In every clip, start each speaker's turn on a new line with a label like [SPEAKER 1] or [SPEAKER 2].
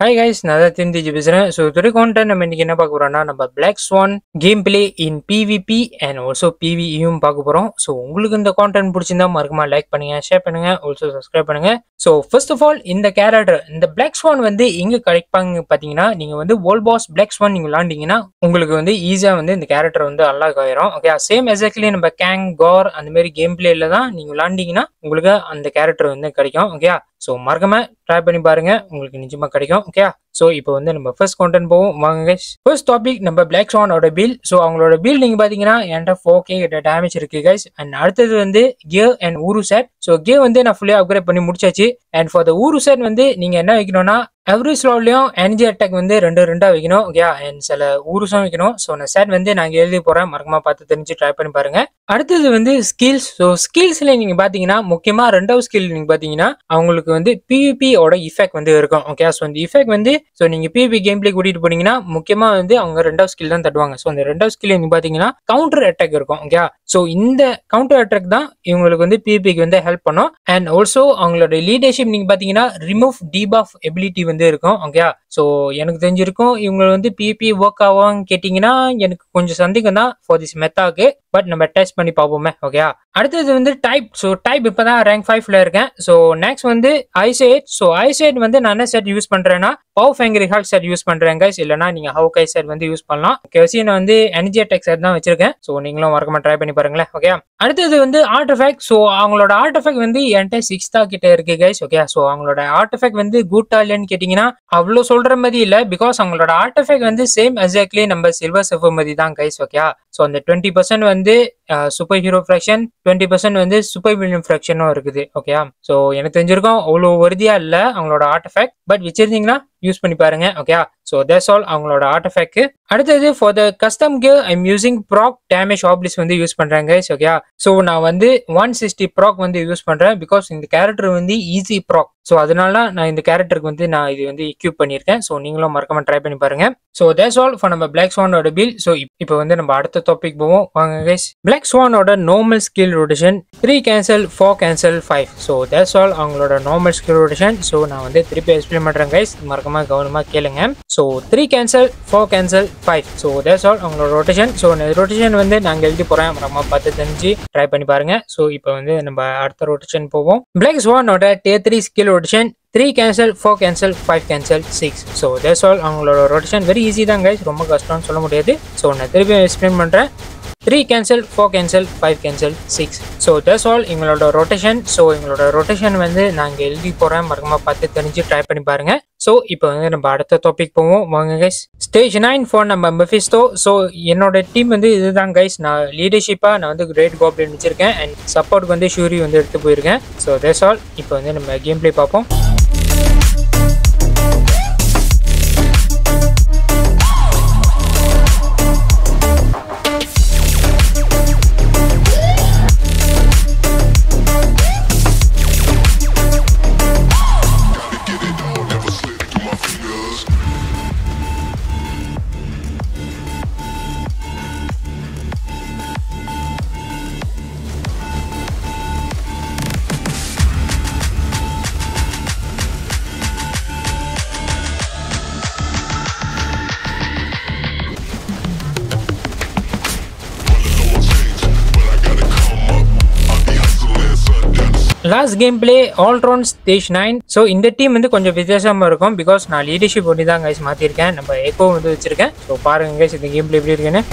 [SPEAKER 1] Hi guys, நான் தான் தெரிஞ்சு பேசுகிறேன். ஸோ today content நம்ம இன்னைக்கு என்ன பார்க்க போகிறோம்னா நம்ம Black Swan game play in PvP and also PvEயும் பார்க்க போகிறோம். ஸோ உங்களுக்கு இந்த கான்டென்ட் பிடிச்சிருந்தா மறக்காம லைக் பண்ணுங்க, ஷேர் பண்ணுங்க, ஆல்சோ சப்ஸ்கிரைப் பண்ணுங்க. ஸோ ஃபர்ஸ்ட் ஆஃப் ஆல் இந்த கேரக்டர் இந்த Black Swan வந்து எங்கே கிடைப்பாங்க பார்த்தீங்கன்னா, நீங்கள் வந்து வேர்ல்ட் பாஸ் Black Swan நீங்கள் விளாண்டிங்கன்னா உங்களுக்கு வந்து ஈஸியாக வந்து இந்த கேரக்டர் வந்து அன்லாக் ஆயிரும். ஓகே, சேம் எக்ஸாக்ட்லி நம்ம கேங் கார் அந்த மாதிரி கேம் பிளேல தான் நீங்கள் விளாண்டிங்கன்னா உங்களுக்கு அந்த கேரக்டர் வந்து கிடைக்கும். ஓகே, ஸோ மறக்காம ட்ரை பண்ணி பாருங்க, உங்களுக்கு நிஜமா கிடைக்கும். ஓகே, ஸோ இப்போ வந்து நம்ம ஃபர்ஸ்ட் கான்டென்ட் போவோம் வாங்க. ஃபர்ஸ்ட் டாபிக் நம்ம Black Swanோட பில். ஸோ அவங்களோட பில் நீங்க பாத்தீங்கன்னா என்கிட்ட 4K டேமேஜ் இருக்கு கைஸ். அண்ட் அடுத்தது வந்து கியர் அண்ட் ஊரு செட். ஸோ கியர் வந்து நான் ஃபுல்லி அப்கிரேட் பண்ணி முடிச்சாச்சு. அண்ட் ஃபார் த ஊரு செட் வந்து நீங்க என்ன வைக்கணும்னா எவ்ரி ஸ்லாட்லயும் எனர்ஜி அட்டாக் வந்து ரெண்டா வைக்கணும். ஓகே, அண்ட் சில ஊருஸும் வைக்கணும். ஸோ அந்த செட் வந்து நாங்க எழுதி போறேன், மறக்காம பார்த்து தெரிஞ்சு ட்ரை பண்ணி பாருங்க. அடுத்தது வந்து ஸ்கில்ஸ். ஸோ ஸ்கில்ஸ்ல நீங்க பாத்தீங்கன்னா முக்கியமா ரெண்டாவது ஸ்கில் நீங்க பாத்தீங்கன்னா அவங்களுக்கு வந்து PvP ஓட இஃபெக்ட் வந்து இருக்கும். ஓகே, ஸோ அந்த இஃபெக்ட் வந்து ஸோ நீங்க PvP கேம் பிளே கூட்டிட்டு போனீங்கன்னா முக்கியமா வந்து அவங்க ரெண்டாவது ஸ்கில் தான் தட்டுவாங்க. ஸோ அந்த ரெண்டாவது ஸ்கில் நீங்க பாத்தீங்கன்னா கவுண்டர் அட்டாக் இருக்கும். ஓகே, ஸோ இந்த கவுண்டர் அட்டாக் தான் இவங்களுக்கு வந்து PvPக்கு வந்து ஹெல்ப் பண்ணும். அண்ட் ஆல்சோ அவங்களோட லீடர்ஷிப் நீங்க பாத்தீங்கன்னா ரிமூவ் டீபஃப் எபிலிட்டி வந்து இருக்கும். ஓகே, ஸோ எனக்கு தெரிஞ்சிருக்கும் இவங்க வந்து PvP ஒர்க் ஆவான்னு கேட்டீங்கன்னா எனக்கு கொஞ்சம் சந்தேகம் தான் ஃபார் திஸ் மெத்தாக்கு. பட் நம்ம டெஸ்ட் பண்ணி பார்ப்போமே. ஓகே, அடுத்தது வந்து டைப். ஸோ டைப் இப்பதான் ரேங்க் 5ல இருக்கேன். ஸோ நெக்ஸ்ட் வந்து ஐசைட். ஸோ ஐசைட் வந்து நான் என்ன செட் யூஸ் பண்றேன்னா பவர் ஃபேங்கரி ஹால் செட் யூஸ் பண்றேன் கைஸ். இல்லைனா நீங்க ஹவு கை செட் வந்து யூஸ் பண்ணலாம். ஓகே, நான் வந்து எனர்ஜி அட்டாக் செட் தான் வச்சிருக்கேன். ஸோ நீங்களும் மறக்காம ட்ரை பண்ணி பாருங்களேன். ஓகே, அடுத்தது வந்து ஆர்ட் எஃபெக்ட். ஸோ அவங்களோட ஆர்ட் எஃபெக்ட் வந்து என்கிட்ட 6 கிட்ட இருக்கு கைஸ். ஓகே, ஸோ அவங்களோட ஆர்ட் எஃபெக்ட் வந்து குட்டா இல்லைன்னு கேட்டீங்கன்னா அவ்வளோ சொல்ற மாதிரி இல்லை. பிகாஸ் அவங்களோட ஆர்ட் எஃபெக்ட் வந்து சேம் எக்ஸாக்ட்லி நம்ம சில்வர் சர்ஃபர் மாதிரி தான் கைஸ். ஓகே, ஸோ அந்த 20% வந்து சூப்பர் ஹீரோ ஃப்ராக்ஷன், 20% வந்து சூப்பர் வில்லன் ஃப்ராக்ஷனும் இருக்குது. ஓகே, ஸோ எனக்கு தெரிஞ்சிருக்கும் அவ்வளோ வருதியா இல்லை அவங்களோட ஆர்ட் எஃபெக்ட். பட் வச்சிருந்தீங்கன்னா யூஸ் பண்ணி பாருங்க. ஓகே, ஸோ தட்ஸ் ஆல் அவங்களோட ஆர்ட் எஃபெக்ட். அடுத்தது for the custom gear I'm using proc damage abilities வந்து யூஸ் பண்றேன் கைஸ். ஓகே, ஸோ நான் வந்து 160 ப்ராக் வந்து யூஸ் பண்றேன். பிகாஸ் இந்த கேரக்டர் வந்து ஈஸி ப்ராக். ஸோ அதனால நான் இந்த கேரக்டருக்கு வந்து நான் இது வந்து எக்யூப் பண்ணியிருக்கேன். ஸோ நீங்களும் மறக்காம ட்ரை பண்ணி பாருங்க. ஸோ தட்ஸ் ஆல் ஃபார் நம்ம Black Swanோட பில். ஸோ இப்போ வந்து நம்ம அடுத்த டாபிக் போவோம் வாங்க கைஸ். Black Swanோட normal skill rotation 3 cancel 4 cancel 5. So that's all அவங்களோட நார்மல் ஸ்கில் ரொட்டேஷன். ஸோ நான் வந்து திருப்பி எக்ஸ்பிளைன் பண்றேன் கைஸ், மறக்காம கவனமா கேளுங்க. So 3 cancel 4 cancel 5. So that's all அவங்களோட ரொட்டேஷன். ஸோ இந்த ரொட்டேஷன் வந்து நாங்க எழுதி போறேன், மறக்காம பார்த்து தெரிஞ்சு ட்ரை பண்ணி பாருங்க. ஸோ இப்போ வந்து நம்ம அடுத்த ரொட்டேஷன் போவோம். Black Swanோட tier 3 skill rotation 3 cancel 4 cancel 5 cancel 6. So that's all அவங்களோட ரொட்டேஷன். வெரி ஈஸி தான் கைஸ், ரொம்ப கஷ்டம்னு சொல்ல முடியாது. ஸோ நான் திருப்பி எக்ஸ்பிளைன் பண்றேன். 3 cancel 4 cancel 5 cancel 6. So that's all எங்களோட ரொட்டேஷன். ஸோ எங்களோட ரொட்டேஷன் வந்து நாங்கள் எழுதி போகிறேன், மறக்காம பார்த்து தெரிஞ்சு ட்ரை பண்ணி பாருங்க. ஸோ இப்போ வந்து நம்ம அடுத்த டாபிக் போவோம் வாங்க கைஸ். ஸ்டேஜ் 9 ஃபார் நம்ம மெஃபிஸ்டோ. ஸோ என்னோட டீம் வந்து இதுதான் கைஸ். நான் லீடர்ஷிப்பாக நான் வந்து கிரேட் கோப்ளின் வச்சிருக்கேன். அண்ட் சப்போர்ட்டுக்கு வந்து ஷூரி வந்து எடுத்து போயிருக்கேன். So that's all. இப்போ வந்து நம்ம கேம் பிளே பார்ப்போம். Last game play all-round stage 9. So இந்த டீம் வந்து கொஞ்சம் வித்தியாசமாக இருக்கும். பிகாஸ் நான் லீடர்ஷிப் ஒன்று தான் கைஸ் மாற்றிருக்கேன். நம்ம எக்கோ வந்து வச்சிருக்கேன். ஸோ பாருங்க கைஸ் இந்த கேம் பிளே எப்படி இருக்குன்னு.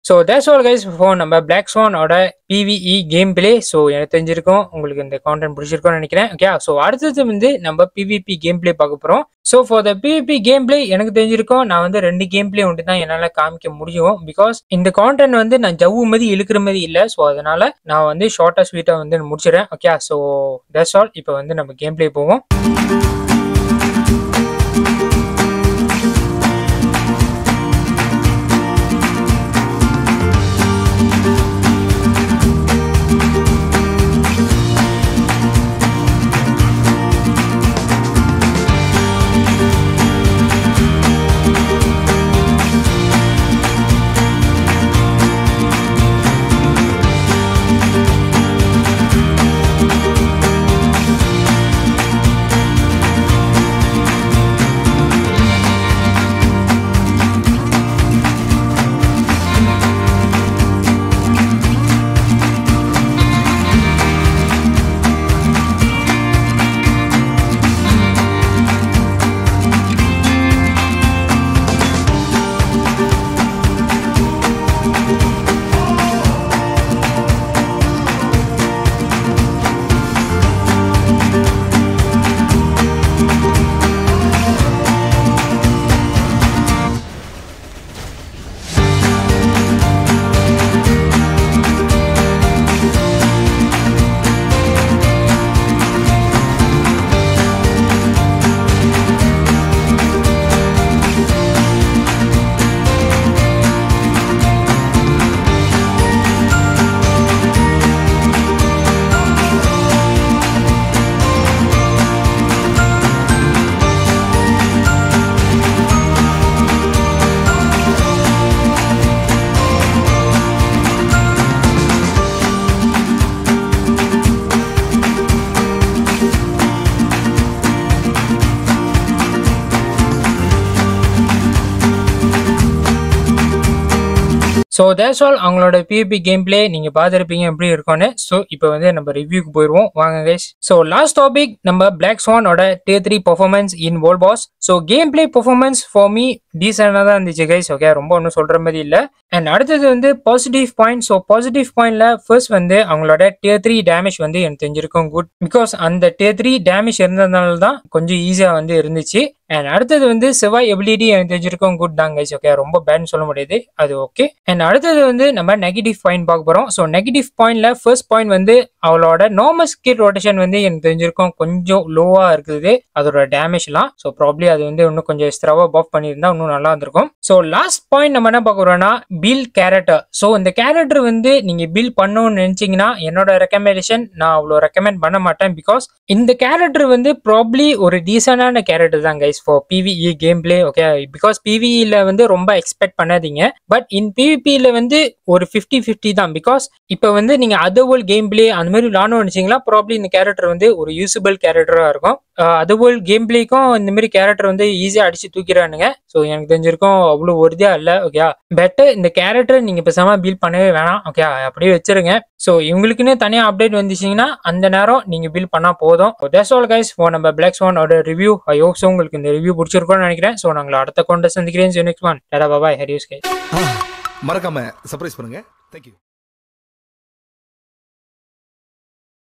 [SPEAKER 1] So that's all guys for நம்ம பிளாக் ஸ்வானோட PvE கேம் பிளே. ஸோ எனக்கு தெரிஞ்சிருக்கும் உங்களுக்கு இந்த கான்டென்ட் பிடிச்சிருக்கும்னு நினைக்கிறேன். ஓகே, ஸோ அடுத்தது வந்து நம்ம PvP கேம் பிளே பார்க்க போகிறோம். So for the PvP game play எனக்கு தெரிஞ்சிருக்கும் நான் வந்து 2 கேம் பிளே ஒன்று தான் என்னால் காமிக்க முடியும். பிகாஸ் இந்த கான்டென்ட் வந்து நான் ஜவ்வு மாதிரி இழுக்கிற மாதிரி இல்லை. ஸோ அதனால நான் வந்து ஷார்ட்டாக ஸ்வீட்டாக வந்து முடிச்சிடறேன். Okay, so that's all. இப்போ வந்து நம்ம கேம் பிளே போவோம். So that's all. அவங்களோட PvP கேம் பிளே நீங்கள் பார்த்துருப்பீங்க எப்படி இருக்கும்னு. ஸோ இப்போ வந்து நம்ம ரிவ்யூக்கு போயிடுவோம் வாங்க கைஸ். ஸோ லாஸ்ட் டாபிக் நம்ம பிளாக் ஸ்வானோட Tier 3 performance in world boss. So game play performance for me டீசெண்டாக தான் இருந்துச்சு கைஸ். ஓகே, ரொம்ப ஒன்றும் சொல்கிற மாதிரி இல்லை. அண்ட் அடுத்தது வந்து பாசிட்டிவ் பாயிண்ட். ஸோ பாசிட்டிவ் பாயிண்ட்ல ஃபர்ஸ்ட் வந்து அவங்களோட Tier 3 டேமேஜ் வந்து எனக்கு தெரிஞ்சிருக்கும் குட். பிகாஸ் அந்த Tier 3 டேமேஜ் இருந்ததுனால தான் கொஞ்சம் ஈஸியாக வந்து இருந்துச்சு. அண்ட் அடுத்தது வந்து செவ்வாய் எபிலிட்டி எனக்கு தெரிஞ்சிருக்கும் குட் தான் கைஸ். ஓகே, ரொம்ப பேட்னு சொல்ல முடியாது, அது ஓகே. அண்ட் அடுத்தது வந்து நம்ம நெகட்டிவ் பாயிண்ட் பார்க்க போகிறோம். ஸோ நெகட்டிவ் பாயிண்ட்ல ஃபர்ஸ்ட் பாயிண்ட் வந்து அவளோட நார்மல் ஸ்கில் ரொட்டேஷன் வந்து எனக்கு தெரிஞ்சிருக்கும் கொஞ்சம் லோவாக இருக்குது அதோட டேமேஜ்லாம். ஸோ ப்ராப்ளி அது வந்து இன்னும் கொஞ்சம் எக்ஸ்ட்ராவா பஃப் பண்ணியிருந்தா இன்னும் நல்லா இருந்திருக்கும். ஸோ லாஸ்ட் பாயிண்ட் நம்ம என்ன பார்க்க போறோம்னா பில் கேரக்டர். ஸோ இந்த கேரக்டர் வந்து நீங்க பில் பண்ணணும்னு நினைச்சீங்கன்னா என்னோட ரெக்கமெண்டேஷன் நான் அவ்வளோ ரெக்கமெண்ட் பண்ண மாட்டேன். பிகாஸ் இந்த கேரக்டர் வந்து ப்ராப்ளி ஒரு டீசெண்டான கேரக்டர் தான் guys for PvE game play. Okay, because PvEல வந்து ரொம்ப எக்ஸ்பெக்ட் பண்ணாதீங்க. பட் இன் PvPல வந்து ஒரு 50-50 தான். பிகாஸ் இப்போ வந்து நீங்க அதர்வேர்ல்ட் கேம் பிளே அந்த மாதிரி விளாடணும்னு நினைச்சீங்களா ப்ராப்ளி இந்த கேரக்டர் வந்து ஒரு யூசபிள் கேரக்டரா இருக்கும். அதர்வேர்ல்ட் கேம் பிளேக்கும் இந்த மாதிரி கேரக்டர் வந்து ஈஸியா அடிச்சு தூக்கிறானுங்க. ஸோ எனக்கு தெரிஞ்சிருக்கும் அவ்வளோ ஒருதியா இல்லை. ஓகே, பெட்டர் இந்த கேரக்டர் நீங்க பேசாம பில் பண்ணவே வேணாம். ஓகே, அப்படியே வச்சிருங்க. ஸோ இவங்களுக்குன்னு தனியா அப்டேட் வந்துச்சிங்கன்னா அந்த நேரம் நீங்க பில் பண்ணா போதும். தட்ஸ் ஆல் கைஸ் ஃபார் நம்ம பிளாக் ஸ்வானோட ரிவ்யூ. ஐ ஹோப் ஸோ உங்களுக்கு இந்த ரிவ்யூ பிடிச்சிருக்கும்னு நினைக்கிறேன். ஸோ நாங்கள் அடுத்த கொண்டு சந்திக்கிறேன். நெக்ஸ்ட் ஒன் டாடா பாய் ஹரியூஸ் கைஸ்.
[SPEAKER 2] மறக்காம சர்ப்ரைஸ் பண்ணுங்க. தேங்க்யூ.